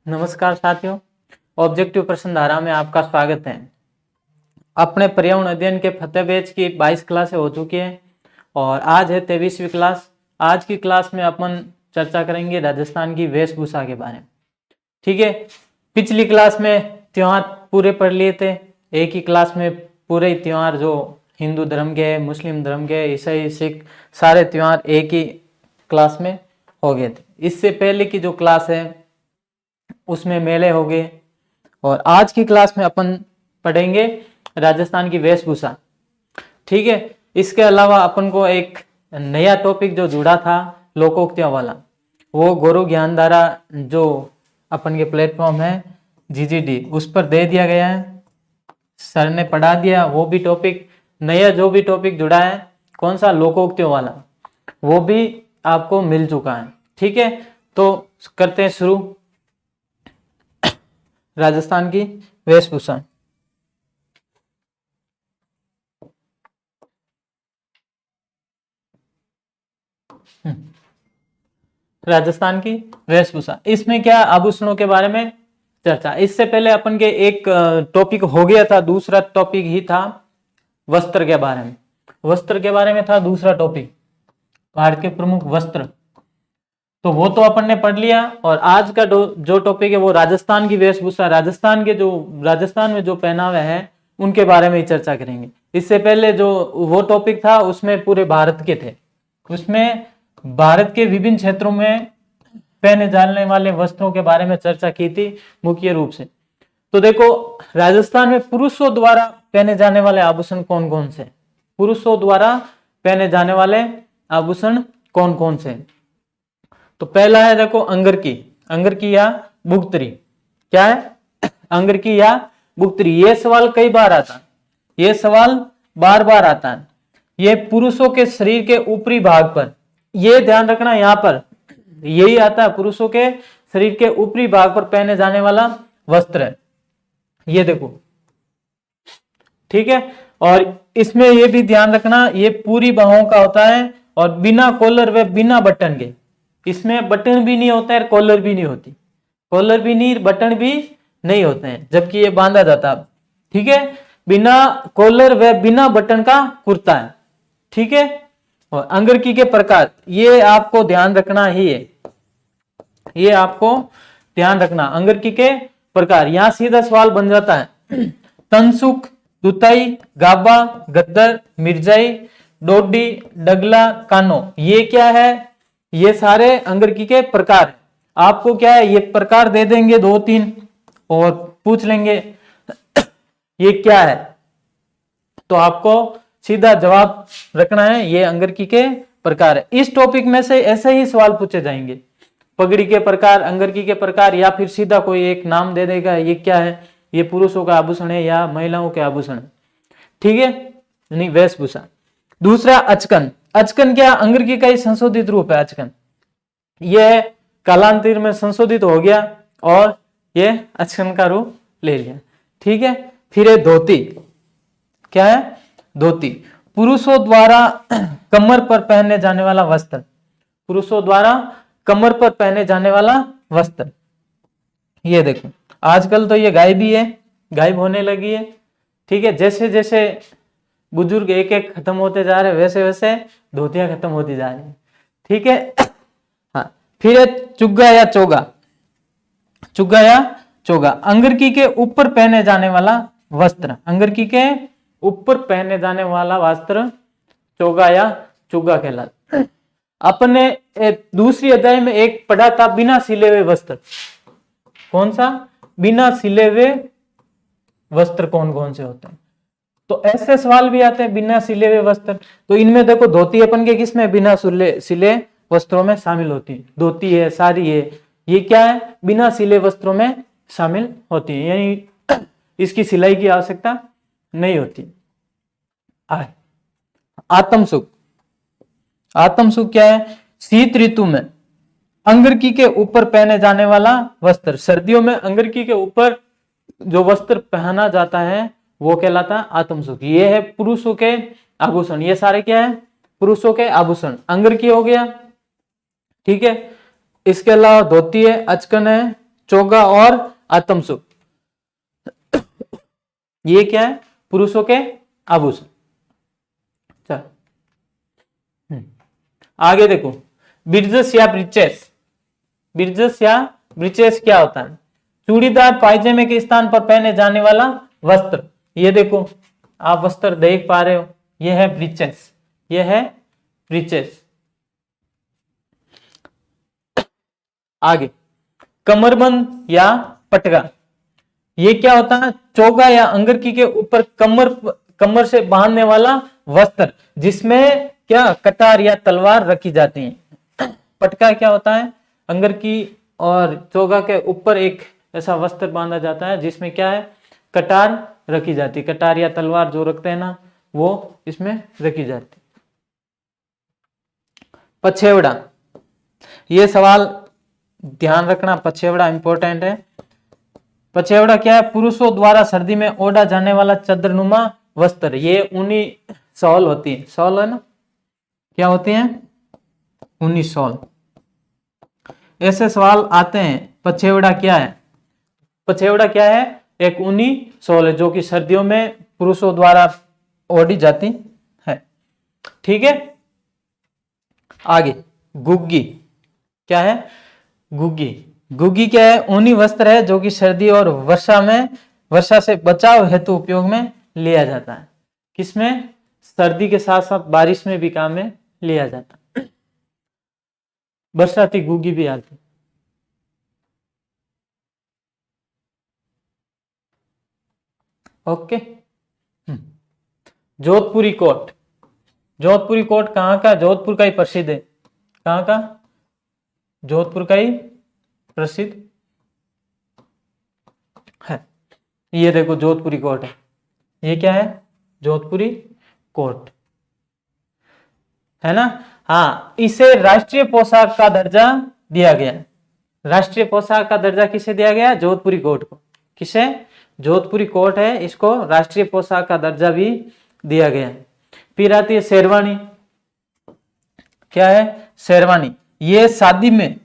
नमस्कार साथियों, ऑब्जेक्टिव प्रश्न धारा में आपका स्वागत है। अपने पर्यावरण अध्ययन के फतेह बैच की 22 क्लासें हो चुकी हैं और आज है 23वीं क्लास। आज की क्लास में अपन चर्चा करेंगे राजस्थान की वेशभूषा के बारे में। ठीक है, पिछली क्लास में त्योहार पूरे पढ़ लिए थे। एक ही क्लास में पूरे त्योहार जो हिंदू धर्म के, मुस्लिम धर्म के, ईसाई, सिख सारे त्योहार एक ही क्लास में हो गए थे। इससे पहले की जो क्लास है उसमें मेले हो गए और आज की क्लास में अपन पढ़ेंगे राजस्थान की वेशभूषा। ठीक है, इसके अलावा अपन को एक नया टॉपिक जो जुड़ा था लोकोक्तियों वाला, वो गुरु ज्ञानधारा जो अपन के प्लेटफॉर्म है जीजीडी, उस पर दे दिया गया है। सर ने पढ़ा दिया वो भी टॉपिक। नया जो भी टॉपिक जुड़ा है कौन सा, लोकोक्तियों वाला, वो भी आपको मिल चुका है। ठीक है, तो करते हैं शुरू राजस्थान की वेशभूषा। राजस्थान की वेशभूषा, इसमें क्या आभूषणों के बारे में चर्चा। इससे पहले अपन के एक टॉपिक हो गया था, दूसरा टॉपिक ही था वस्त्र के बारे में। वस्त्र के बारे में था दूसरा टॉपिक, भारत के प्रमुख वस्त्र, तो वो तो अपन ने पढ़ लिया। और आज का जो टॉपिक है वो राजस्थान की वेशभूषा, राजस्थान में जो पहनावे हैं उनके बारे में ही चर्चा करेंगे। इससे पहले जो वो टॉपिक था उसमें पूरे भारत के थे, उसमें भारत के विभिन्न क्षेत्रों में पहने जाने वाले वस्त्रों के बारे में चर्चा की थी मुख्य रूप से। तो देखो, राजस्थान में पुरुषों द्वारा पहने जाने वाले आभूषण कौन कौन से, पुरुषों द्वारा पहने जाने वाले आभूषण कौन कौन से। तो पहला है देखो अंगरकी या बुगतरी। क्या है, अंगरकी या बुगतरी। ये सवाल कई बार आता है, ये सवाल बार बार आता है। ये पुरुषों के शरीर के ऊपरी भाग पर, ये ध्यान रखना, यहां पर यही आता है, पुरुषों के शरीर के ऊपरी भाग पर पहने जाने वाला वस्त्र है। ये देखो, ठीक है। और इसमें ये भी ध्यान रखना, ये पूरी बाहों का होता है और बिना कॉलर व बिना बटन के। इसमें बटन भी नहीं होता है, कॉलर भी नहीं होती, कॉलर भी नहीं, बटन भी नहीं होते हैं, जबकि ये बांधा जाता है। ठीक है, बिना कॉलर व बिना बटन का कुर्ता है। ठीक है, और अंगरकी के प्रकार, ये आपको ध्यान रखना ही है, ये आपको ध्यान रखना, अंगरकी के प्रकार। यहां सीधा सवाल बन जाता है, तनसुख, दुताई, गाबा, गद्दर, मिर्जाई, डोडी, डगला, कानो, ये क्या है, ये सारे अंगरकी के प्रकार। आपको क्या है, ये प्रकार दे देंगे 2-3 और पूछ लेंगे ये क्या है, तो आपको सीधा जवाब रखना है, ये अंगरकी के प्रकार है। इस टॉपिक में से ऐसे ही सवाल पूछे जाएंगे, पगड़ी के प्रकार, अंगरकी के प्रकार, या फिर सीधा कोई एक नाम दे देगा, ये क्या है, ये पुरुषों का आभूषण है या महिलाओं के आभूषण है। ठीक है, नहीं, वेशभूषा। दूसरा अचकन। अचकन क्या, अंगरकी का ही संशोधित रूप है अचकन। यह कालांतर में संशोधित हो गया और ये अचकन का रूप ले लिया। ठीक है, फिर है धोती। क्या है, धोती, पुरुषों द्वारा कमर पर पहने जाने वाला वस्त्र, पुरुषों द्वारा कमर पर पहने जाने वाला वस्त्र। ये देखो, आजकल तो ये गायब ही है, गायब होने लगी है। ठीक है, जैसे जैसे बुजुर्ग एक एक खत्म होते जा रहे, वैसे वैसे धोतियां खत्म होती जा रही है। ठीक है, हाँ, फिर है चुग्गा या चोगा। चुग्गा या चोगा, अंगरकी के ऊपर पहने जाने वाला वस्त्र, अंगरकी के ऊपर पहने जाने वाला वस्त्र चोगा या चुग्गा कहलाता। अपने दूसरी अध्याय में एक पढ़ा था बिना सिले हुए वस्त्र। कौन सा, बिना सिले हुए वस्त्र कौन कौन से होते हैं, तो ऐसे सवाल भी आते हैं, बिना सिले हुए वस्त्र। तो इनमें देखो, धोती अपन के किसमें, बिना सिले वस्त्रों में शामिल होती है। धोती है, साड़ी है, ये क्या है, बिना सिले वस्त्रों में शामिल होती है, यानी इसकी सिलाई की आवश्यकता नहीं होती। आत्मसुख। आत्मसुख क्या है, शीत ऋतु में अंगरकी के ऊपर पहने जाने वाला वस्त्र। सर्दियों में अंगरकी के ऊपर जो वस्त्र पहना जाता है वो कहलाता है आत्मसुख। ये है पुरुषों के आभूषण, ये सारे क्या है, पुरुषों के आभूषण। अंगरकी हो गया, ठीक है। इसके अलावा धोती है, अचकन है, चोगा और आत्मसुख, ये क्या है? पुरुषों के आभूषण। चल आगे देखो, ब्रिजेस या ब्रिचेस। ब्रिजेस या ब्रिचेस क्या होता है? चूड़ीदार पायजामे के स्थान पर पहने जाने वाला वस्त्र। ये देखो आप वस्त्र देख पा रहे हो, ये है ब्रिचेस, ये है ब्रिचेस। आगे कमरबंद या पटका, ये क्या होता है? चोगा या अंगरखी के ऊपर कमर से बांधने वाला वस्त्र, जिसमें क्या कटार या तलवार रखी जाती है। पटका क्या होता है? अंगरखी और चोगा के ऊपर एक ऐसा वस्त्र बांधा जाता है जिसमें क्या है? कटार रखी जाती है। कटार या तलवार जो रखते हैं ना, वो इसमें रखी जाती। पछेवड़ा, ये सवाल ध्यान रखना, पछेवड़ा इंपॉर्टेंट है। पछेवड़ा क्या है? पुरुषों द्वारा सर्दी में ओढ़ा जाने वाला चद्रनुमा वस्त्र। ये ऊनी शॉल होती है, शॉल है ना, क्या होती है? ऊनी शॉल। ऐसे सवाल आते हैं। पछेवड़ा क्या है? पछेवड़ा क्या है? एक ऊनी शॉल है जो कि सर्दियों में पुरुषों द्वारा ओढ़ी जाती है। ठीक है। आगे गुग्गी क्या है? गुग्गी, गुग्गी क्या है? ऊनी वस्त्र है जो कि सर्दी और वर्षा से बचाव हेतु उपयोग में लिया जाता है। किसमें? सर्दी के साथ साथ बारिश में भी काम में लिया जाता है। बरसाती गुग्गी भी आती। ओके। जोधपुरी कोट, जोधपुरी कोट कहाँ का? जोधपुर का ही प्रसिद्ध है। कहाँ का? जोधपुर का ही प्रसिद्ध है। ये देखो जोधपुरी कोट है, ये क्या है? जोधपुरी कोट है ना। हाँ, इसे राष्ट्रीय पोशाक का दर्जा दिया गया। राष्ट्रीय पोशाक का दर्जा किसे दिया गया? जोधपुरी कोट को। किसे? जोधपुरी कोट है, इसको राष्ट्रीय पोशाक का दर्जा भी दिया गया। फिर आती है शेरवानी। क्या है? शेरवानी, ये शादी में,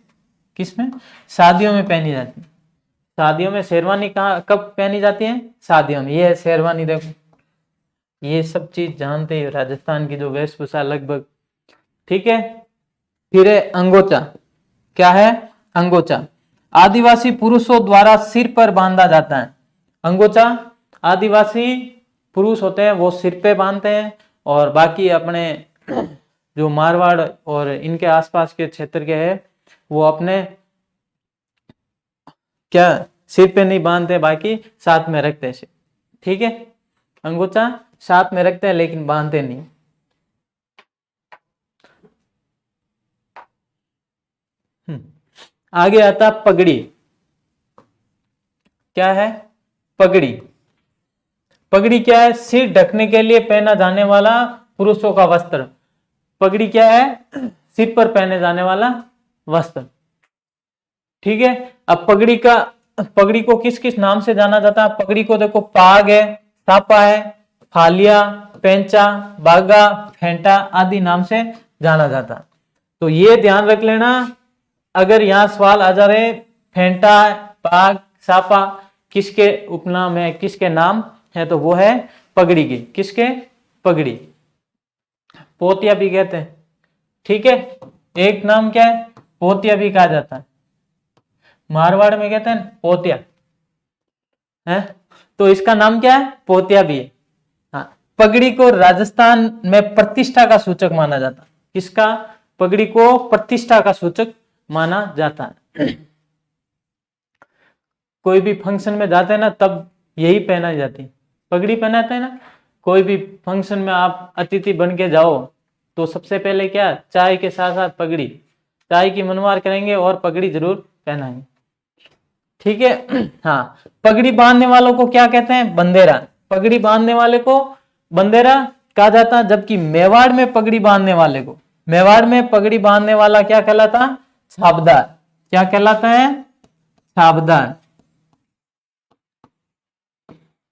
किसमें? शादियों में पहनी जाती है। शादियों में शेरवानी कब पहनी जाती है? शादियों में। ये है शेरवानी, देखो ये सब चीज जानते हो, राजस्थान की जो वेशभूषा लगभग। ठीक है। फिर है अंगोचा। क्या है? अंगोचा आदिवासी पुरुषों द्वारा सिर पर बांधा जाता है। अंगोचा आदिवासी पुरुष होते हैं वो सिर पे बांधते हैं, और बाकी अपने जो मारवाड़ और इनके आसपास के क्षेत्र के हैं वो अपने क्या सिर पे नहीं बांधते, बाकी साथ में रखते हैं। ठीक है। अंगोचा साथ में रखते हैं लेकिन बांधते नहीं। आगे आता पगड़ी। क्या है? पगड़ी। पगड़ी क्या है? सिर ढकने के लिए पहना जाने वाला पुरुषों का वस्त्र। पगड़ी क्या है? सिर पर पहने जाने वाला वस्त्र। ठीक है। अब पगड़ी को किस किस नाम से जाना जाता है? पगड़ी को देखो, पाग है, सापा है, फालिया, पेंचा, बागा, फेंटा आदि नाम से जाना जाता। तो ये ध्यान रख लेना, अगर यहाँ सवाल आ जा रहे फेंटा, पाग, सापा किसके उपनाम है, किसके नाम है, तो वो है पगड़ी की। किसके? पगड़ी। पोतिया भी कहते हैं। ठीक है। एक नाम क्या है? पोतिया भी कहा जाता है। मारवाड़ में कहते हैं पोतिया है, तो इसका नाम क्या है? पोतिया भी है। हाँ, पगड़ी को राजस्थान में प्रतिष्ठा का सूचक माना जाता है। किसका? पगड़ी को प्रतिष्ठा का सूचक माना जाता है। कोई भी फंक्शन में जाते हैं ना, तब यही पहनाई जाती है, पगड़ी पहनाते हैं ना। कोई भी फंक्शन में आप अतिथि बन के जाओ तो सबसे पहले क्या? चाय के साथ साथ पगड़ी, चाय की मनमार करेंगे और पगड़ी जरूर पहनाएंगे। ठीक है। हाँ, पगड़ी बांधने वालों को क्या कहते हैं? बंदेरा। पगड़ी बांधने वाले को बंदेरा कहा जाता है। जबकि मेवाड़ में पगड़ी बांधने वाले को, मेवाड़ में पगड़ी बांधने वाला क्या कहलाता? छाबदार। क्या कहलाता है? छाबदार।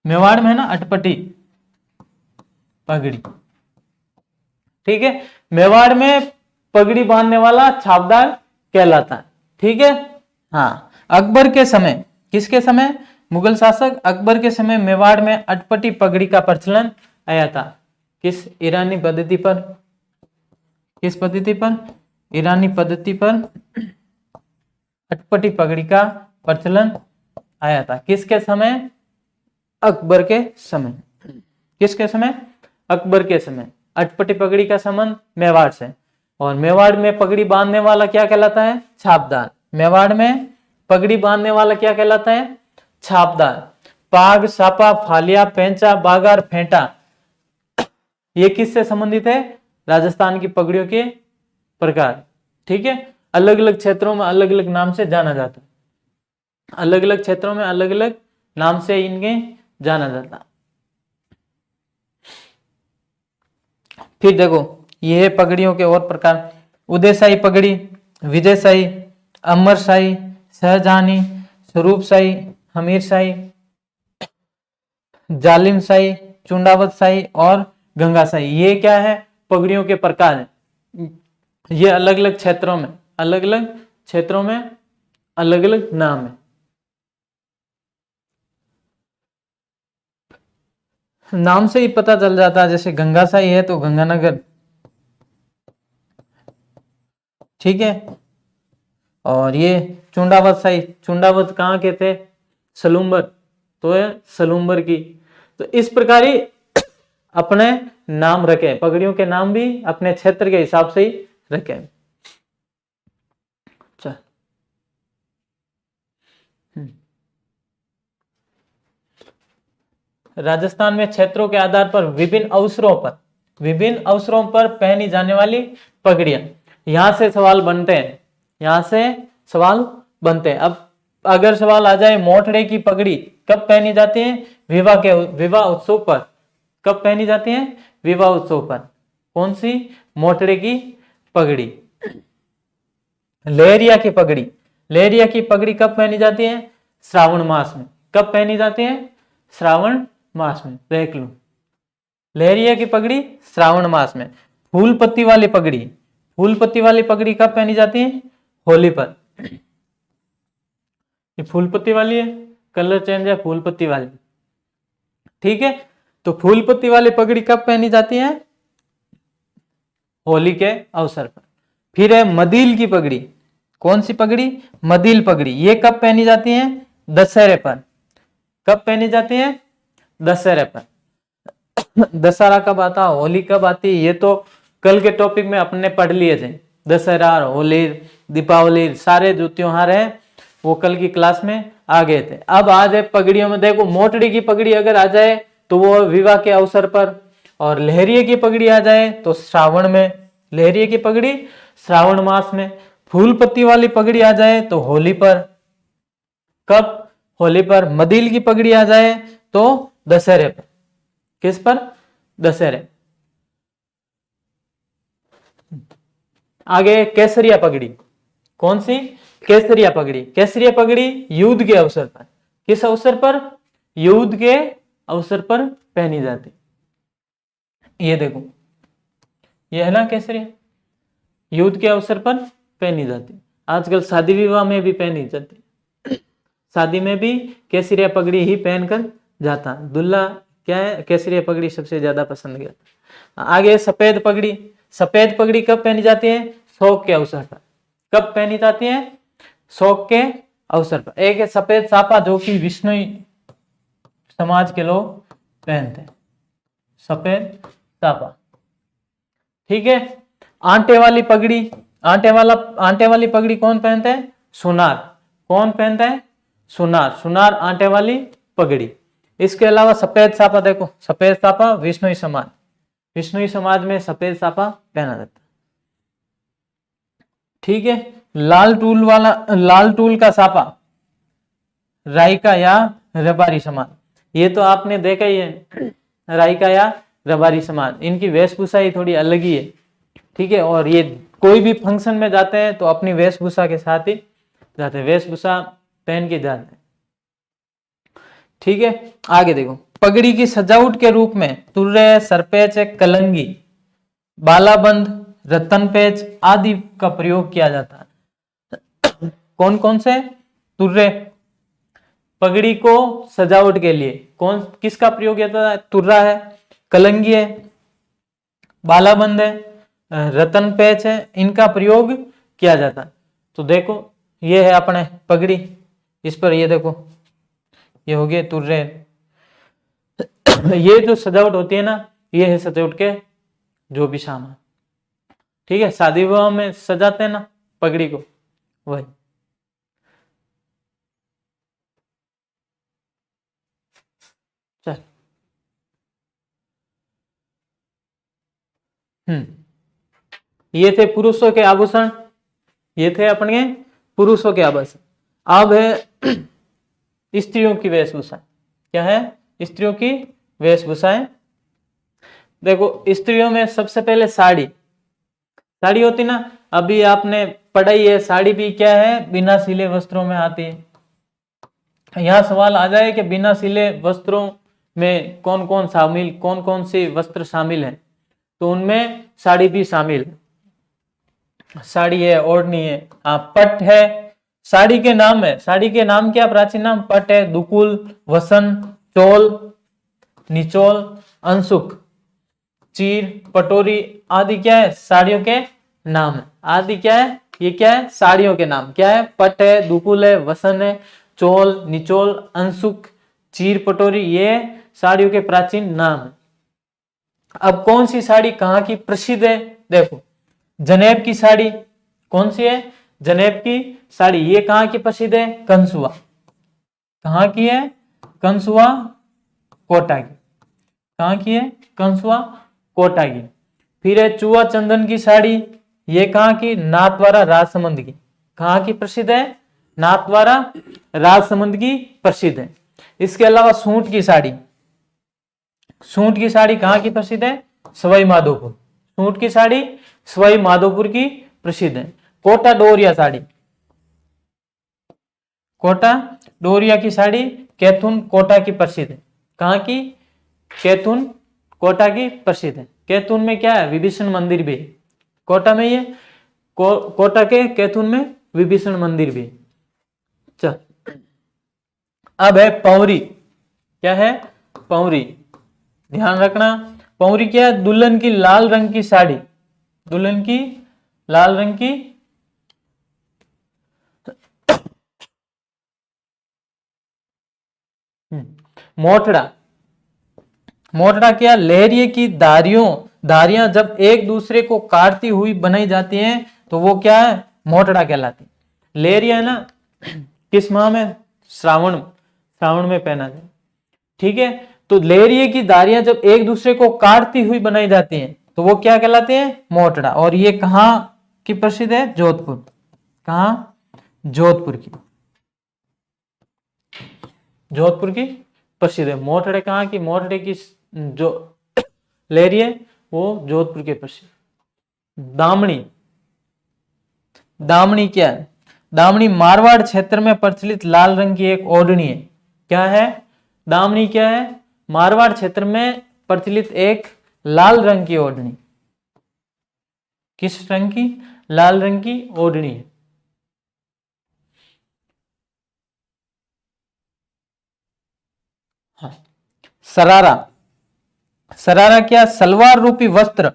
मेवाड़ में है ना अटपटी पगड़ी। ठीक है। मेवाड़ में पगड़ी बांधने वाला छाबदार कहलाता है। ठीक है। हाँ, अकबर के समय, किसके समय? मुगल शासक अकबर के समय मेवाड़ में अटपटी पगड़ी का प्रचलन आया था। किस ईरानी पद्धति पर? किस पद्धति पर? ईरानी पद्धति पर अटपटी पगड़ी का प्रचलन आया था। किसके समय? अकबर के समय। किसके समय? अकबर के समय। अटपटी पगड़ी का संबंध मेवाड़ से, और मेवाड़ में पगड़ी बांधने वाला क्या कहलाता है? छापदार। मेवाड़ में पगड़ी बांधने वाला क्या कहलाता है? छापदार। पाग, सापा, फालिया, पेंचा, बागार, फेंटा, ये किससे संबंधित है? राजस्थान की पगड़ियों के प्रकार। ठीक है, अलग अलग क्षेत्रों में अलग अलग नाम से जाना जाता है। अलग अलग क्षेत्रों में अलग अलग नाम से इनके जाना जाता है। फिर देखो ये पगड़ियों के और प्रकार। उदयशाही पगड़ी, विजयशाही, अमरशाही, शाहजहानी, स्वरूपशाही, हमीरशाही, जालिमशाही, चुंडावतशाही और गंगाशाही, ये क्या है? पगड़ियों के प्रकार हैं। ये अलग अलग क्षेत्रों में अलग अलग क्षेत्रों में अलग अलग नाम है। नाम से ही पता चल जाता है। जैसे गंगाशाही है तो गंगानगर, ठीक है। और ये चुंडावत शाही, चुंडावत कहाँ के थे? सलूम्बर, तो है सलूम्बर की। तो इस प्रकार ही अपने नाम रखे, पगड़ियों के नाम भी अपने क्षेत्र के हिसाब से ही रखे। चल राजस्थान में क्षेत्रों के आधार पर विभिन्न अवसरों पर पहनी जाने वाली पगड़ियां, यहां से सवाल बनते हैं। यहां से सवाल बनते हैं। अब अगर सवाल आ जाए मोटड़े की पगड़ी कब पहनी जाती है? विवाह उत्सव पर। कब पहनी जाती है? विवाह उत्सव पर। कौन सी? मोटड़े की पगड़ी। लहरिया की पगड़ी, लहरिया की पगड़ी कब पहनी जाती है? श्रावण मास में। कब पहनी जाती है? श्रावण मास में। देख लो, लहरिया की पगड़ी श्रावण मास में। फूल पत्ती वाली पगड़ी, फूल पत्ती वाली पगड़ी कब पहनी जाती है? होली पर। ये फूल पत्ती वाली है, कलर चेंज है, फूल पत्ती वाली। ठीक है, तो फूल पत्ती वाली पगड़ी कब पहनी जाती है? होली के अवसर पर। फिर है मदील की पगड़ी। कौन सी पगड़ी? मदील पगड़ी। ये कब पहनी जाती है? दशहरे पर। कब पहनी जाती है? दशहरे पर। दशहरा कब आता, होली कब आती, ये तो कल के टॉपिक में अपने पढ़ लिए थे। दशहरा, होली, दीपावली, सारे जो त्योहार है वो कल की क्लास में आ गए थे। अब आज है पगड़ियों में, देखो मोटड़ी की पगड़ी अगर आ जाए तो वो विवाह के अवसर पर, और लहरिये की पगड़ी आ जाए तो श्रावण में। लहरिये की पगड़ी श्रावण मास में। फूल पत्ती वाली पगड़ी आ जाए तो होली पर। कब? होली पर। मदील की पगड़ी आ जाए तो दशहरे पर। किस पर? दशहरे। आगे केसरिया पगड़ी। कौन सी? केसरिया पगड़ी। केसरिया पगड़ी युद्ध के अवसर पर। किस अवसर पर? युद्ध के अवसर पर पहनी जाती। ये देखो, ये है ना केसरिया, युद्ध के अवसर पर पहनी जाती। आजकल शादी विवाह में भी पहनी जाती। शादी में भी केसरिया पगड़ी ही पहनकर जाता। दूल्हा क्या है? केसरिया पगड़ी सबसे ज्यादा पसंद किया। आगे सफेद पगड़ी। सफेद पगड़ी कब पहनी जाती है? शोक के अवसर पर। कब पहनी जाती है? शोक के अवसर पर। एक है सफेद साफा, जो कि विष्णु समाज के लोग पहनते हैं, सफेद साफा। ठीक है, आंटे वाली पगड़ी। आंटे वाली पगड़ी कौन पहनता है? सुनार। कौन पहनता है? सुनार। सुनार आंटे वाली पगड़ी। इसके अलावा सफेद साफा, देखो सफेद साफा विष्णुई समाज, विष्णुई समाज में सफेद साफा पहना जाता है। ठीक है, लाल टूल का साफा राइका या रबारी समाज, ये तो आपने देखा ही है। राइका या रबारी समाज, इनकी वेशभूषा ही थोड़ी अलग ही है। ठीक है, और ये कोई भी फंक्शन में जाते हैं तो अपनी वेशभूषा के साथ ही जाते हैं, वेशभूषा पहन के जाते हैं। ठीक है, आगे देखो, पगड़ी की सजावट के रूप में तुर्रे, सरपेच, कलंगी, बालाबंद, रतन पेच आदि का प्रयोग किया जाता है। कौन कौन से? तुर्रे, पगड़ी को सजावट के लिए किसका प्रयोग किया जाता है? तुर्रा है, कलंगी है, बालाबंद है, रतन पैच है, इनका प्रयोग किया जाता है। तो देखो ये है अपने पगड़ी, इस पर ये देखो ये हो गए तुर्रे। ये जो सजावट होती है ना, ये है सजावट के जो भी सामान, ठीक है। शादी विवाह में सजाते हैं ना पगड़ी को, वही। चल ये थे पुरुषों के आभूषण, ये थे अपने पुरुषों के आभूषण। अब है स्त्रियों की वेशभूषा। क्या है? स्त्रियों की वेशभूषाएं। देखो स्त्रियों में सबसे पहले साड़ी, साड़ी होती ना, अभी आपने पढ़ाई है, साड़ी भी क्या है? बिना सिले वस्त्रों में आती है। यहाँ सवाल आ जाए कि बिना सिले वस्त्रों में कौन कौन से वस्त्र शामिल है, तो उनमें साड़ी भी शामिल है। साड़ी है, ओढ़नी है, पट है, साड़ी के नाम है, साड़ी के नाम क्या प्राचीन नाम? पट है, दुकुल, वसन, चोल, निचोल, अंशुक, चीर, पटोरी आदि क्या है? साड़ियों के नाम है। आदि क्या है? ये क्या है? साड़ियों के नाम। क्या है? पट है, दुकुल है, वसन है, चोल, निचोल, अंशुक, चीर, पटोरी, ये साड़ियों के प्राचीन नाम है। अब कौन सी साड़ी कहाँ की प्रसिद्ध है? देखो जनेब की साड़ी, कौन सी है? जनेब की साड़ी। ये कहाँ की प्रसिद्ध है? कंसुआ। कहाँ की है? कंसुआ कोटा की। कहाँ की है? कंसुआ कोटा की। फिर है चुआ चंदन की साड़ी, ये कहाँ की? नाथद्वारा राजसमंद की। कहाँ की प्रसिद्ध है? नाथद्वारा राजसमंद की प्रसिद्ध है। इसके अलावा सूट की साड़ी, सूट की साड़ी कहाँ की प्रसिद्ध है? सवाई माधोपुर। सूट की साड़ी सवाई माधोपुर की प्रसिद्ध है। कोटा डोरिया साड़ी, कोटा डोरिया की साड़ी कैथुन कोटा की प्रसिद्ध है। कहाँ की? कैथुन कोटा की प्रसिद्ध है। कैथुन में क्या है? विभीषण मंदिर भी है। कोटा में ये कोटा के कैथुन में विभीषण मंदिर भी। चल अब है पौरी। क्या है? पौरी। ध्यान रखना, पौरी क्या है? दुल्हन की लाल रंग की साड़ी, दुल्हन की लाल रंग की मोटड़ा। मोटड़ा क्या? लहरिये की धारियां जब एक दूसरे को काटती हुई बनाई जाती हैं तो वो क्या है? मोटड़ा कहलाती। लहरिया है ना, किस माह में? श्रावण, श्रावण में पहना जाए, ठीक है। तो लहरिये की धारियां जब एक दूसरे को काटती हुई बनाई जाती हैं तो वो क्या कहलाते हैं? मोटड़ा। और ये कहाँ की प्रसिद्ध है? जोधपुर। कहाँ? जोधपुर की, जोधपुर की प्रसिद्ध है। मोटड़े कहाँ की? मोटड़े की जो लहरी है वो जोधपुर के प्रसिद्ध। दामनी, दामनी क्या है? दामनी मारवाड़ क्षेत्र में प्रचलित लाल रंग की एक ओढ़नी है। क्या है? दामनी क्या है? मारवाड़ क्षेत्र में प्रचलित एक लाल रंग की ओढ़नी। किस रंग की? लाल रंग की ओढ़नी है। हाँ। सरारा, सरारा क्या? सलवार रूपी वस्त्र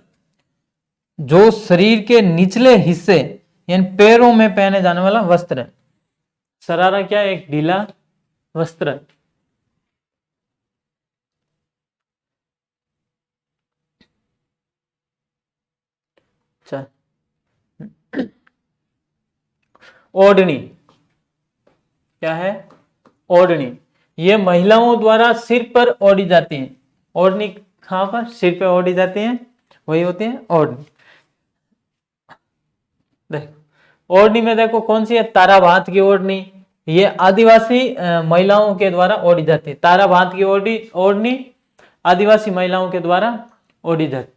जो शरीर के निचले हिस्से यानी पैरों में पहने जाने वाला वस्त्र है। सरारा क्या? एक ढीला वस्त्र है। ओढ़नी क्या है? ओढ़नी ये महिलाओं द्वारा सिर पर ओढ़ी जाती है। ओढ़नी कहां पर? सिर पे ओढ़ी जाती है, वही होती है ओढ़नी। देखो ओढ़नी में देखो कौन सी है? तारा भात की ओढ़नी, ये आदिवासी महिलाओं के द्वारा ओढ़ी जाती है। तारा भात की ओढ़नी आदिवासी महिलाओं के द्वारा ओढ़ी जाती,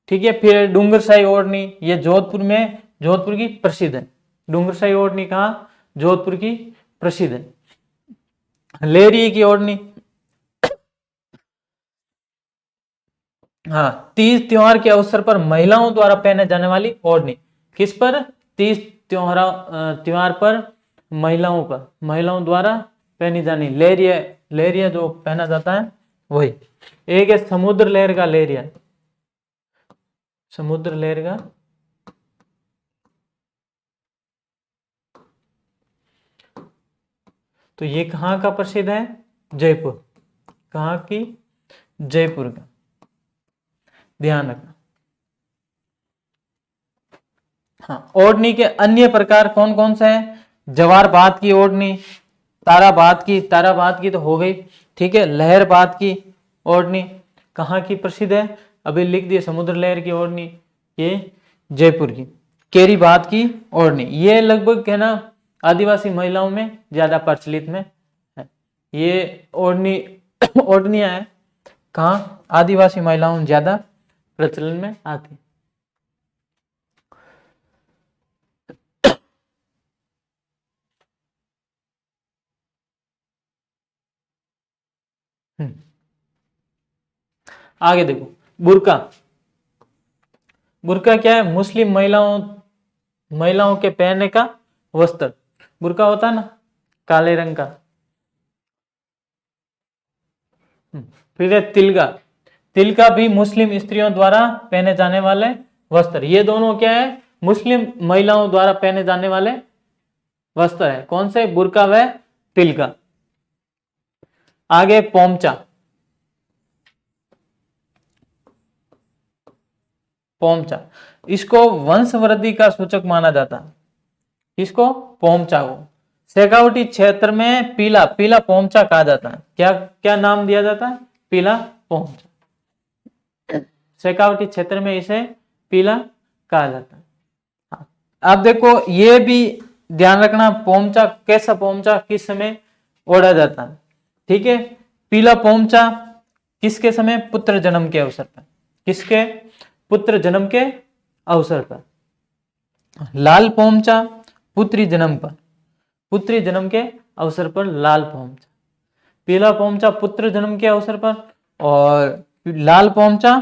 ठीक है। फिर डूंगरशाही ओढ़नी, ये जोधपुर में, जोधपुर की प्रसिद्ध है। डूंगरशाही ओढ़नी कहाँ? जोधपुर की प्रसिद्ध है। लेरिये की ओढ़नी, हाँ, तीज त्योहार के अवसर पर महिलाओं द्वारा पहने जाने वाली ओढ़नी। किस पर? तीज त्योहार पर महिलाओं द्वारा पहनी जानी लेरिया, लेरिया जो पहना जाता है वही। एक है समुद्र लहर का लेरिया, समुद्र लहर का तो ये कहाँ का प्रसिद्ध है? जयपुर। कहाँ की? जयपुर का, ध्यान रखना। हाँ, ओढ़नी के अन्य प्रकार कौन कौन से हैं? जवार बात की ओढ़नी, ताराबाद की तो हो गई, ठीक है। लहर बात की ओढ़नी कहाँ की प्रसिद्ध है? अभी लिख दिए समुद्र लहर की ओढ़नी, ये जयपुर की। केरी बात की ओढ़नी, ये लगभग है ना आदिवासी महिलाओं में ज्यादा प्रचलित में है। ये ओढ़नी ओढ़नियां है कहाँ? आदिवासी महिलाओं में ज्यादा प्रचलन में आती। आगे देखो, बुर्का। बुर्का क्या है? मुस्लिम महिलाओं के पहनने का वस्त्र। बुर्का होता है ना काले रंग का। फिर है तिलका। तिलका भी मुस्लिम स्त्रियों द्वारा पहने जाने वाले वस्त्र। ये दोनों क्या है? मुस्लिम महिलाओं द्वारा पहने जाने वाले वस्त्र है। कौन से? बुर्का व तिलका। आगे पोमचा। पोमचा, इसको वंशवृद्धि का सूचक माना जाता है। इसको पोमचा को शेखावटी क्षेत्र में पीला पोमचा कहा जाता है। क्या क्या नाम दिया जाता है? पीला पोमचा। शेखावटी क्षेत्र में इसे पीला कहा जाता है। अब देखो ये भी ध्यान रखना, पोमचा कैसा पोमचा किस समय ओढ़ा जाता है, ठीक है। पीला पोमचा किसके समय? पुत्र जन्म के अवसर पर। किसके? पुत्र जन्म के अवसर पर। लाल पोमचा पुत्री जन्म पर, पुत्री जन्म के अवसर पर लाल पोमचा। पीला पोमचा पुत्र जन्म के अवसर पर और लाल पोमचा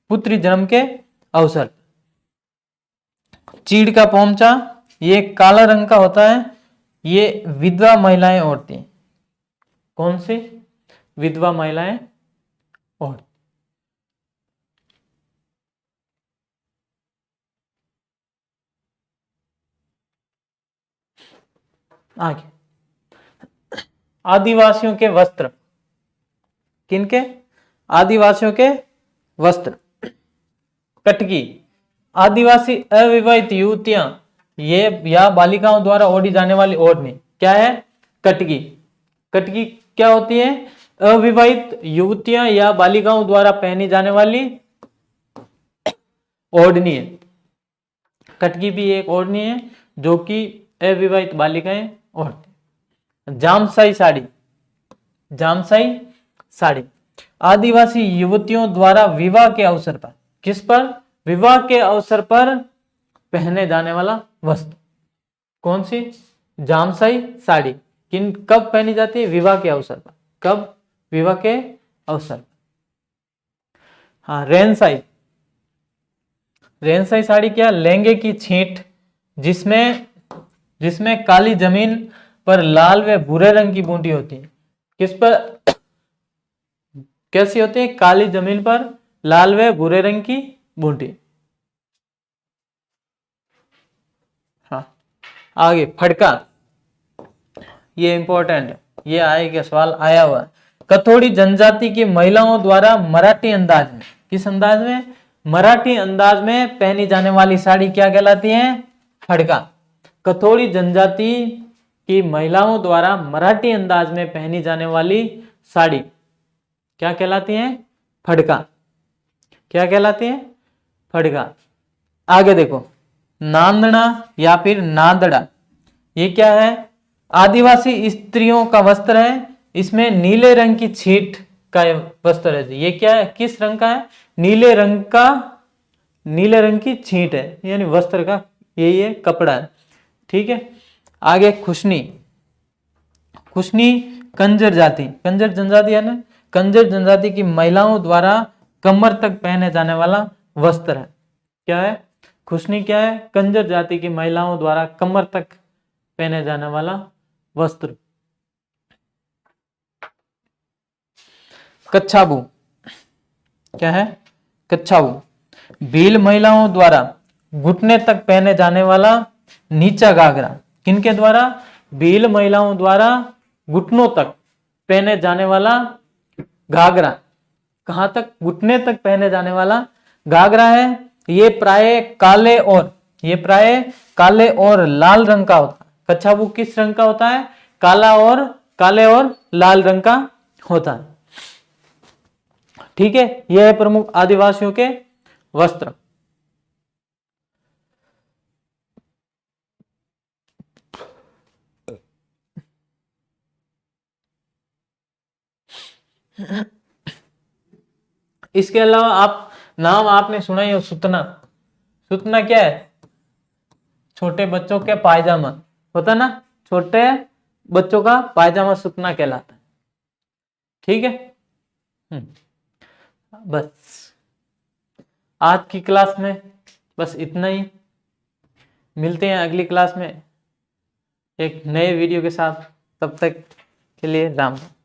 पुत्री जन्म के अवसर पर। चीड़ का पोमचा ये काला रंग का होता है, ये विधवा महिलाएं ओढ़ती हैं। कौन सी? विधवा महिलाएं ओढ़ती। आगे आदिवासियों के वस्त्र। किनके? आदिवासियों के वस्त्र। कटकी, आदिवासी अविवाहित युवतियां ये या बालिकाओं द्वारा ओढ़ी जाने वाली ओढ़नी क्या है? कटकी। कटकी क्या होती है? अविवाहित युवतियां या बालिकाओं द्वारा पहनी जाने वाली ओढ़नी है। कटकी भी एक ओढ़नी है जो कि अविवाहित बालिकाएं ओढ़ती। जामसाई साड़ी, जामसाई साड़ी आदिवासी युवतियों द्वारा विवाह के अवसर पर, किस पर? विवाह के अवसर पर पहने जाने वाला वस्त्र। कौन सी? जामसाई साड़ी। किन कब पहनी जाती है? विवाह के अवसर पर। कब? विवाह के अवसर पर। हाँ, रेनसाई। रेनसाई साड़ी क्या? लहंगे की छींट जिसमें काली जमीन पर लाल व भूरे रंग की बूंटी होती है। किस पर? कैसी होती है? काली जमीन पर लाल व भूरे रंग की बूंटी। हाँ, आगे फड़का, ये इंपॉर्टेंट है, ये आएगा सवाल आया हुआ है। कथोड़ी जनजाति की महिलाओं द्वारा मराठी अंदाज में, किस अंदाज में? मराठी अंदाज में पहनी जाने वाली साड़ी क्या कहलाती है? फड़का। कथोड़ी जनजाति की महिलाओं द्वारा मराठी अंदाज में पहनी जाने वाली साड़ी क्या कहलाती है? फड़का। क्या कहलाती है? फड़का। आगे देखो, नांदना या फिर नांदड़ा, ये क्या है? आदिवासी स्त्रियों का वस्त्र है, इसमें नीले रंग की छींट का वस्त्र है। ये क्या है? किस रंग का है? नीले रंग की छींट है, यानी वस्त्र का यही है, कपड़ा है, ठीक है। आगे खुशनी। खुशनी कंजर जनजाति है ना, कंजर जनजाति की महिलाओं द्वारा कमर तक पहने जाने वाला वस्त्र है। क्या है? खुशनी क्या है? कंजर जाति की महिलाओं द्वारा कमर तक पहने जाने वाला वस्त्र। कच्छाबू क्या है? कच्छाबू भील महिलाओं द्वारा घुटने तक पहने जाने वाला नीचा घाघरा। किनके द्वारा? भील महिलाओं द्वारा घुटनों तक पहने जाने वाला घाघरा। कहां तक? घुटने तक पहने जाने वाला घाघरा है। ये प्राय काले और लाल रंग का होता है। कच्छाबू किस रंग का होता है? काले और लाल रंग का होता है। ठीक है, यह है प्रमुख आदिवासियों के वस्त्र। इसके अलावा नाम आपने सुना ही हो, सुतना। सुतना क्या है? छोटे बच्चों के पायजामा होता ना, छोटे बच्चों का पायजामा सुतना कहलाता है। ठीक है। बस आज की क्लास में बस इतना ही। मिलते हैं अगली क्लास में एक नए वीडियो के साथ। तब तक के लिए राम राम।